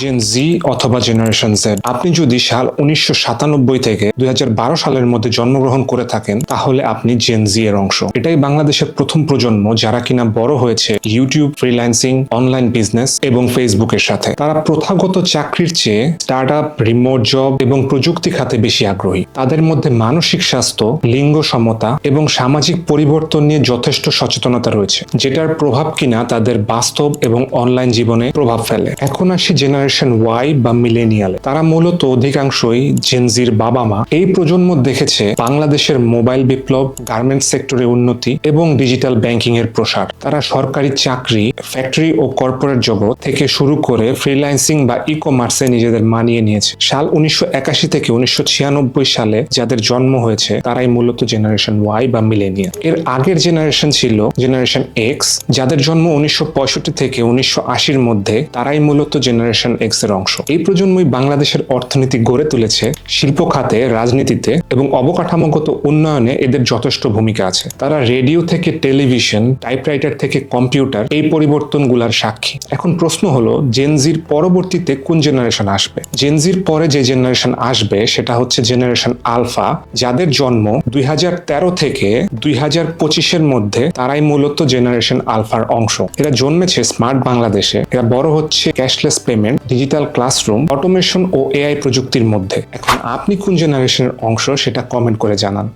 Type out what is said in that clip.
Gen জি অথবা generation Z. আপনি যদি সাল 1997 থেকে 2012 সালের মধ্যে জন্মগ্রহণ করে থাকেন তাহলে আপনি জেন জি এর অংশ। এটাই বাংলাদেশের প্রথম প্রজন্ম যারা কিনা বড় হয়েছে ইউটিউব, ফ্রিল্যান্সিং, অনলাইন বিজনেস এবং ফেসবুকের সাথে। তারা প্রথাগত চাকরির চেয়ে স্টার্টআপ, রিমোট জব এবং প্রযুক্তি খাতে বেশি আগ্রহী। তাদের মধ্যে মানসিক স্বাস্থ্য, লিঙ্গ সমতা এবং সামাজিক পরিবর্তন নিয়ে যথেষ্ট সচেতনতা রয়েছে, যেটার প্রভাব কিনা তাদের বাস্তব এবং অনলাইন জীবনে প্রভাব ফেলে। এখন আসি জেনারেশন ওয়াই বা মিলেনিয়ালে। তারা মূলত অধিকাংশই জেন জির বাবা মা। এই প্রজন্ম দেখেছে বাংলাদেশের মোবাইল বিপ্লব, গার্মেন্টস সেক্টরে উন্নতি এবং ডিজিটাল ব্যাংকিং এর প্রসার। তারা সরকারি চাকরি, ফ্যাক্টরি ও কর্পোরেট জগৎ থেকে শুরু করে ফ্রিল্যান্সিং বা ই কমার্সে নিজেদের মানিয়ে নিয়েছে। সাল 1981 থেকে 1996 সালে যাদের জন্ম হয়েছে তারাই মূলত জেনারেশন ওয়াই বা মিলেনিয়াল। এর আগের জেনারেশন ছিল জেনারেশন এক্স, যাদের জন্ম 1965 থেকে 1980-র মধ্যে, তারাই মূলত জেনারেশন এক্স এর অংশ। এই প্রজন্মই বাংলাদেশের অর্থনীতি গড়ে তুলেছে। শিল্প খাতে, রাজনীতিতে এবং অবকাঠামোগত উন্নয়নে এদের যথেষ্ট ভূমিকা আছে। তারা রেডিও থেকে টেলিভিশন, টাইপরাইটার থেকে কম্পিউটার, এই পরিবর্তনগুলোর সাক্ষী। এখন প্রশ্ন হলো, জেন জির পরবর্তীতে কোন জেনারেশন আসবে? জেন জির পরে যে জেনারেশন আসবে সেটা হচ্ছে জেনারেশন আলফা, যাদের জন্ম 2013 থেকে 2025-এর মধ্যে। তারাই মূলত জেনারেশন আলফার অংশ। এরা জন্মেছে স্মার্ট বাংলাদেশে। এরা বড় হচ্ছে cashless payment, digital classroom, automation ও এআই প্রযুক্তির মধ্যে। এখন আপনি কোন জেনারেশনের অংশ সেটা কমেন্ট করে জানান।